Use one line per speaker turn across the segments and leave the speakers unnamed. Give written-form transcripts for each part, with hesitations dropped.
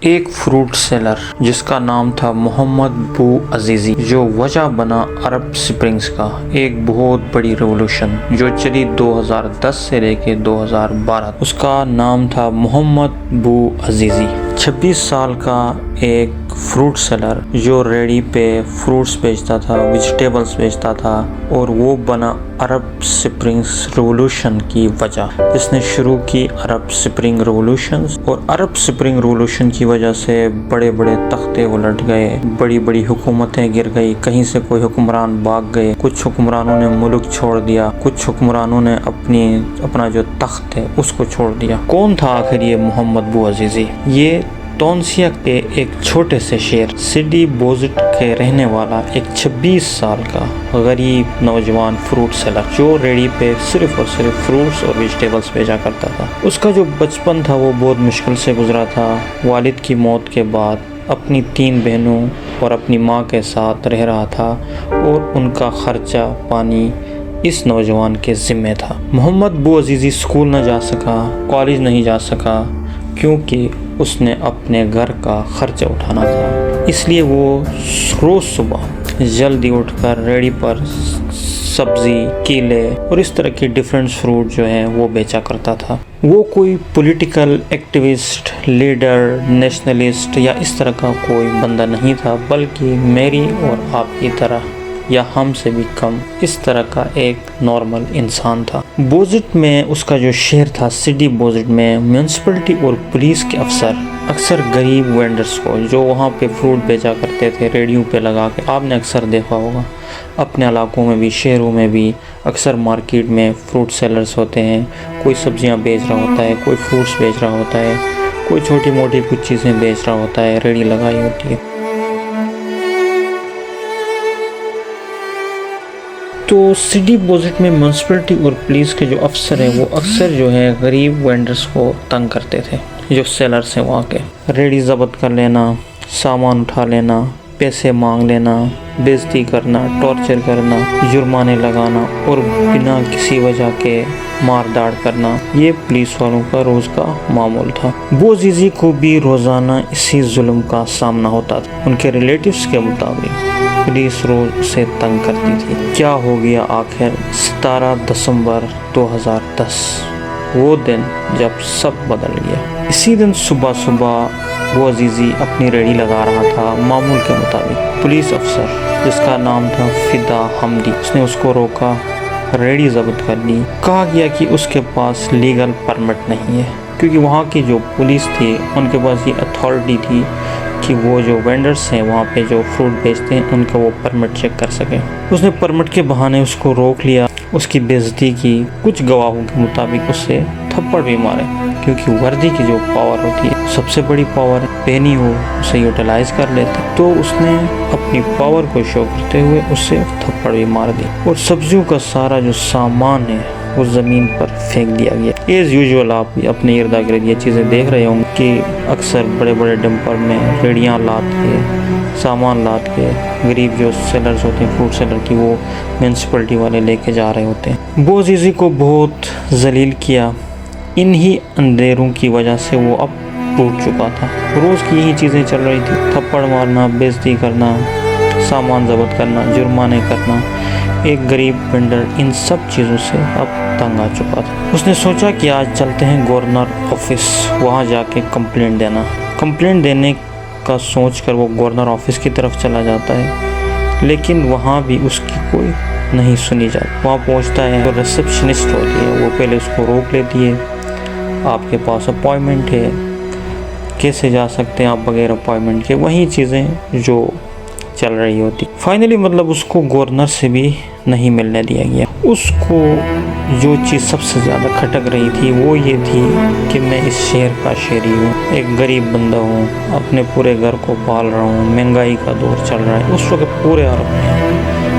ایک fruit seller جس کا نام تھا محمد بو عزیزی، جو وجہ بنا عرب سپرنگز کا ایک بہت بڑی ریولوشن جو چلی 2010 سے لے کے 2012۔ اس کا نام تھا محمد بو عزیزی، 26 سال کا ایک فروٹ سیلر جو ریڈی پہ فروٹس بیچتا تھا، ویجیٹیبلز بیچتا تھا، اور وہ بنا عرب سپرنگز ریولوشن کی وجہ، جس نے شروع کی عرب سپرنگ ریولوشنز۔ اور عرب سپرنگ ریولوشن کی وجہ سے بڑے بڑے تختے الٹ گئے، بڑی بڑی حکومتیں گر گئی، کہیں سے کوئی حکمران بھاگ گئے، کچھ حکمرانوں نے ملک چھوڑ دیا، کچھ حکمرانوں نے اپنا جو تخت ہے اس کو چھوڑ دیا۔ کون تھا آخر یہ محمد بو عزیزی؟ یہ تونسیا کے ایک چھوٹے سے شہر سیڈی بوزٹ کے رہنے والا ایک 26 سال کا غریب نوجوان فروٹ سیلر، جو ریڈی پہ صرف اور صرف فروٹس اور ویجیٹیبلز بیچا کرتا تھا۔ اس کا جو بچپن تھا وہ بہت مشکل سے گزرا تھا۔ والد کی موت کے بعد اپنی 3 بہنوں اور اپنی ماں کے ساتھ رہ رہا تھا، اور ان کا خرچہ پانی اس نوجوان کے ذمہ تھا۔ محمد بو عزیزی اسکول نہ جا سکا، کالج نہیں جا سکا، کیونکہ اس نے اپنے گھر کا خرچہ اٹھانا تھا۔ اس لیے وہ روز صبح جلدی اٹھ کر ریڈی پر سبزی، کیلے اور اس طرح کی ڈیفرنٹ فروٹ جو ہیں وہ بیچا کرتا تھا۔ وہ کوئی پولیٹیکل ایکٹیوسٹ، لیڈر، نیشنلسٹ یا اس طرح کا کوئی بندہ نہیں تھا، بلکہ میری اور آپ کی طرح یا ہم سے بھی کم اس طرح کا ایک نارمل انسان تھا۔ بوزٹ میں اس کا جو شہر تھا، سٹی بوزٹ میں میونسپلٹی اور پولیس کے افسر اکثر غریب وینڈرز کو جو وہاں پہ فروٹ بیچا کرتے تھے ریڈیو پہ لگا کے، آپ نے اکثر دیکھا ہوگا اپنے علاقوں میں بھی، شہروں میں بھی اکثر مارکیٹ میں فروٹ سیلرز ہوتے ہیں، کوئی سبزیاں بیچ رہا ہوتا ہے، کوئی فروٹس بیچ رہا ہوتا ہے، کوئی چھوٹی موٹی کچھ چیزیں بیچ رہا ہوتا ہے، ریڈی لگائی ہوتی ہے۔ تو سٹی بوزٹ میں میونسپلٹی اور پولیس کے جو افسر ہیں وہ اکثر جو ہے غریب وینڈرز کو تنگ کرتے تھے، جو سیلرز ہیں وہاں کے، ریڈی ضبط کر لینا، سامان اٹھا لینا، پیسے مانگ لینا، بےعزتی کرنا، ٹارچر کرنا، جرمانے لگانا اور بنا کسی وجہ کے مار داڑ کرنا، یہ پولیس والوں کا روز کا معمول تھا۔ بو عزیزی کو بھی روزانہ اسی ظلم کا سامنا ہوتا تھا۔ ان کے ریلیٹیوز کے مطابق پولیس روز اسے تنگ کرتی تھی۔ کیا ہو گیا آخر 17 دسمبر 2010، وہ دن جب سب بدل گیا۔ اسی دن صبح بو عزیزی اپنی ریڈی لگا رہا تھا معمول کے مطابق۔ پولیس افسر جس کا نام تھا فدا حمدی، اس نے اس کو روکا، ریڈی ضبط کر لی۔ کہا گیا کہ اس کے پاس لیگل پرمٹ نہیں ہے، کیونکہ وہاں کی جو پولیس تھی ان کے پاس یہ اتھارٹی تھی کہ وہ جو وینڈرز ہیں وہاں پہ جو فروٹ بیچتے ہیں ان کا وہ پرمٹ چیک کر سکیں۔ اس نے پرمٹ کے بہانے اس کو روک لیا، اس کی بے عزتی کی، کچھ گواہوں کے مطابق اس سے تھپڑ بھی مارے، کیونکہ وردی کی جو پاور ہوتی ہے سب سے بڑی پاور ہے، پہنی ہو اسے یوٹیلائز کر لیتے، تو اس نے اپنی پاور کو شو کرتے ہوئے اس سے تھپڑ بھی مار دی، اور سبزیوں کا سارا جو سامان ہے وہ زمین پر پھینک دیا گیا۔ ایز یوزول آپ اپنے ارد گرد یہ چیزیں دیکھ رہے ہوں کہ اکثر بڑے بڑے ڈمپر میں ریڑیاں لاد کے، سامان لاد کے غریب جو سیلرز ہوتے ہیں فروٹ سیلر کی، وہ میونسپلٹی والے لے کے جا رہے ہوتے ہیں۔ بو عزیزی کو بہت ذلیل کیا، انہی اندھیروں کی وجہ سے وہ اب ٹوٹ چکا تھا۔ روز کی یہی چیزیں چل رہی تھی، تھپڑ مارنا، بے عزتی کرنا، سامان ضبط کرنا، جرمانے کرنا۔ ایک غریب وینڈر ان سب چیزوں سے اب تنگ آ چکا تھا۔ اس نے سوچا کہ آج چلتے ہیں گورنر آفس، وہاں جا کے کمپلینٹ دینے کا سوچ کر وہ گورنر آفس کی طرف چلا جاتا ہے، لیکن وہاں بھی اس کی کوئی نہیں سنی جاتی۔ وہاں پہنچتا ہے تو ریسپشنسٹ ہوتی ہے، وہ پہلے اس کو روک لیتی ہے، آپ کے پاس اپائنٹمنٹ ہے، کیسے جا سکتے ہیں آپ بغیر اپائنٹمنٹ کے، وہی چیزیں جو چل رہی ہوتی۔ فائنلی مطلب اس کو گورنر سے بھی نہیں ملنے دیا گیا۔ اس کو جو چیز سب سے زیادہ کھٹک رہی تھی وہ یہ تھی کہ میں اس شہر کا شہری ہوں، ایک غریب بندہ ہوں، اپنے پورے گھر کو پال رہا ہوں، مہنگائی کا دور چل رہا ہے۔ اس وقت پورے عرب میں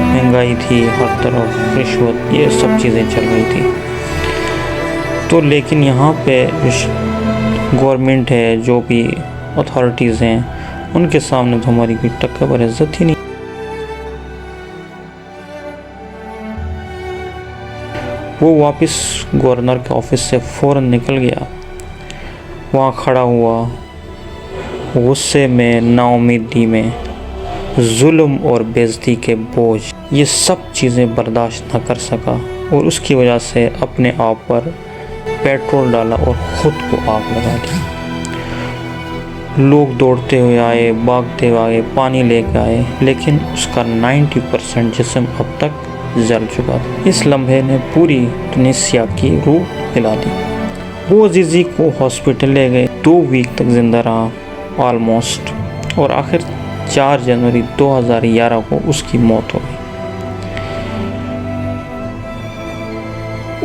مہنگائی تھی، ہر طرف رشوت، یہ سب چیزیں چل رہی تھی۔ تو لیکن یہاں پہ گورنمنٹ ہے، جو بھی اتھارٹیز ہیں، ان کے سامنے تو ہماری کوئی ٹکر پر عزت ہی نہیں۔ وہ واپس گورنر کے آفس سے فوراً نکل گیا، وہاں کھڑا ہوا، غصے میں، نا امیدی میں، ظلم اور بے عزتی کے بوجھ، یہ سب چیزیں برداشت نہ کر سکا اور اس کی وجہ سے اپنے آپ پر پیٹرول ڈالا اور خود کو آگ لگا دی۔ لوگ دوڑتے ہوئے آئے، بھاگتے ہوئے آئے، پانی لے کے آئے، لیکن اس کا 90% جسم اب تک جل چکا تھا۔ اس لمحے نے پوری ٹونسیا کی روح ہلا دی۔ بوعزیزی کو ہاسپٹل لے گئے، 2 ویک تک زندہ رہا آلموسٹ، اور آخر 4 جنوری 2011 کو اس کی موت ہو گئی۔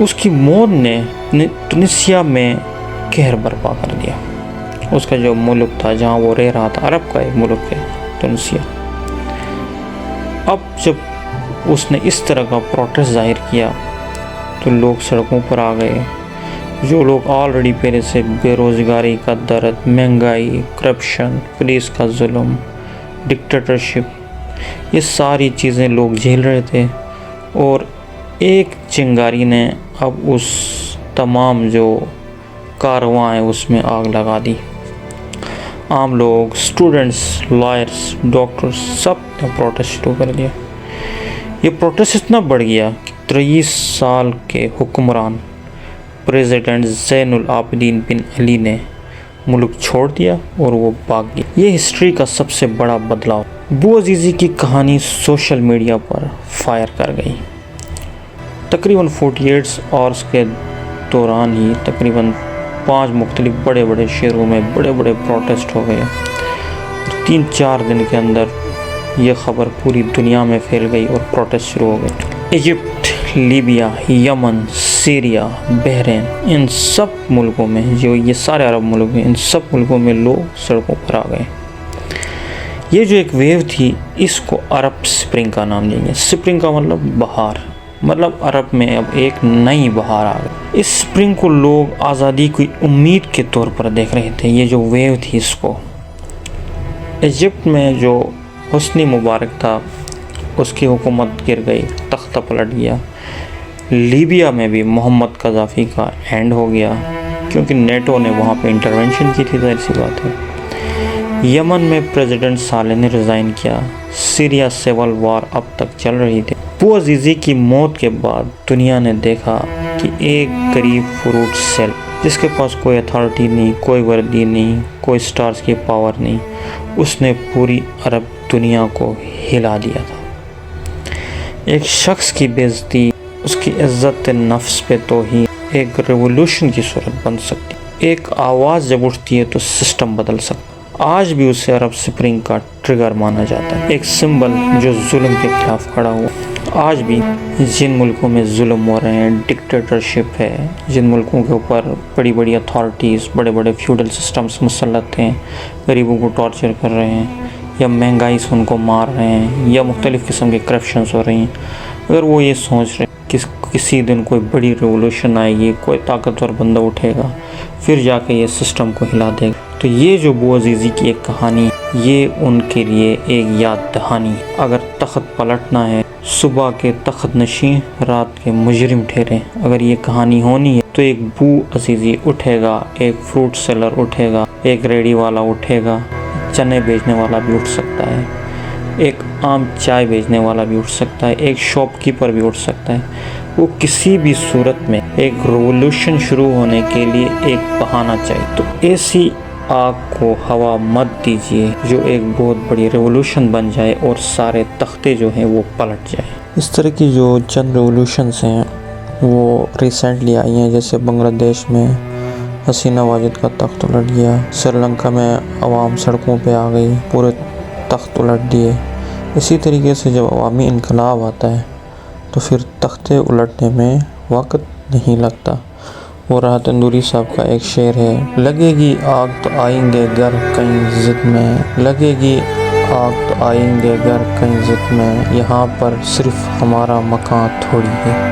اس کی موت نے ٹونسیا میں قہر برپا کر دیا۔ اس کا جو ملک تھا جہاں وہ رہ رہا تھا، عرب کا ایک ملک ہے ٹونسیا، اب جب اس نے اس طرح کا پروٹیسٹ ظاہر کیا تو لوگ سڑکوں پر آ گئے۔ جو لوگ آلریڈی پہلے سے بے روزگاری کا درد، مہنگائی، کرپشن، پولیس کا ظلم، ڈکٹیٹرشپ، یہ ساری چیزیں لوگ جھیل رہے تھے، اور ایک چنگاری نے اب اس تمام جو کارواں ہیں اس میں آگ لگا دی۔ عام لوگ، اسٹوڈنٹس، لائرز، ڈاکٹرز، سب نے پروٹیسٹ شروع کر دیا۔ یہ پروٹیسٹ اتنا بڑھ گیا کہ 23 سال کے حکمران پریزیڈنٹ زین العابدین بن علی نے ملک چھوڑ دیا اور وہ بھاگ گیا۔ یہ ہسٹری کا سب سے بڑا بدلاؤ۔ بوعزیزی کی کہانی سوشل میڈیا پر فائر کر گئی۔ تقریباً 48 آورس کے دوران ہی تقریباً 5 مختلف بڑے بڑے شہروں میں بڑے بڑے پروٹیسٹ ہو گئے۔ 3-4 دن کے اندر یہ خبر پوری دنیا میں پھیل گئی اور پروٹیسٹ شروع ہو گئے۔ ایجپٹ، لیبیا، یمن، سیریا، بحرین، ان سب ملکوں میں، جو یہ سارے عرب ملک ہیں، ان سب ملکوں میں لوگ سڑکوں پر آ گئے۔ یہ جو ایک ویو تھی، اس کو عرب سپرنگ کا نام دیں گے۔ سپرنگ کا مطلب بہار، مطلب عرب میں اب ایک نئی بہار آ گئی۔ اس سپرنگ کو لوگ آزادی کی امید کے طور پر دیکھ رہے تھے۔ یہ جو ویو تھی، اس کو ایجپٹ میں جو حسنی مبارک تھا، اس کی حکومت گر گئی، تختہ پلٹ گیا۔ لیبیا میں بھی محمد قذافی کا اینڈ ہو گیا، کیونکہ نیٹو نے وہاں پہ انٹرونشن کی تھی، ظاہر سی بات ہے۔ یمن میں پریزیڈنٹ صالح نے ریزائن کیا۔ سیریا سیول وار اب تک چل رہی تھی۔ بوعزیزی کی موت کے بعد دنیا نے دیکھا کہ ایک غریب فروٹ سیل، جس کے پاس کوئی اتھارٹی نہیں، کوئی وردی نہیں، کوئی سٹارز کی پاور نہیں، اس نے پوری عرب دنیا کو ہلا دیا تھا۔ ایک شخص کی بے عزتی، اس کی عزت نفس پہ توہین ایک ریولوشن کی صورت بن سکتی۔ ایک آواز جب اٹھتی ہے تو سسٹم بدل سکتا۔ آج بھی اسے عرب سپرنگ کا ٹریگر مانا جاتا ہے، ایک سمبل جو ظلم کے خلاف کھڑا ہوا۔ آج بھی جن ملکوں میں ظلم ہو رہے ہیں، ڈکٹیٹرشپ ہے، جن ملکوں کے اوپر بڑی بڑی اتھارٹیز، بڑے بڑے فیوڈل سسٹمز مسلط ہیں، غریبوں کو ٹارچر کر رہے ہیں، یا مہنگائی سے ان کو مار رہے ہیں، یا مختلف قسم کے کرپشنز ہو رہی ہیں، اگر وہ یہ سوچ رہے ہیں کہ کسی دن کوئی بڑی ریولوشن آئے گی، کوئی طاقتور بندہ اٹھے گا، پھر جا کے یہ سسٹم کو ہلا دے گا، تو یہ جو بوعزیزی کی ایک کہانی، یہ ان کے لیے ایک یاد دہانی۔ اگر تخت پلٹنا ہے، صبح کے تخت نشین رات کے مجرم ٹھہرے، اگر یہ کہانی ہونی ہے تو ایک بوعزیزی اٹھے گا، ایک فروٹ سیلر اٹھے گا، ایک ریڑھی والا اٹھے گا، چنے بیچنے والا بھی اٹھ سکتا ہے، ایک عام چائے بیچنے والا بھی اٹھ سکتا ہے، ایک شاپ کیپر بھی اٹھ سکتا ہے۔ وہ کسی بھی صورت میں ایک ریولوشن شروع ہونے کے لیے ایک بہانہ چاہیے۔ تو ایسی آگ کو ہوا مت دیجیے جو ایک بہت بڑی ریولوشن بن جائے اور سارے تختے جو ہیں وہ پلٹ جائیں۔ اس طرح کی جو چند ریولوشنز ہیں وہ ریسنٹلی آئی ہیں، جیسے بنگلہ دیش میں حسینہ واجد کا تخت الٹ گیا، سری لنکا میں عوام سڑکوں پہ آ گئی، پورے تخت الٹ دیے۔ اسی طریقے سے جب عوامی انقلاب آتا ہے تو پھر تختے الٹنے میں وقت نہیں لگتا۔ وہ راحت اندوری صاحب کا ایک شعر ہے، لگے گی آگ تو آئیں گے گھر کہیں ضد میں، لگے گی آگ تو آئیں گے گھر کہیں ضد میں، یہاں پر صرف ہمارا مکان تھوڑی ہے۔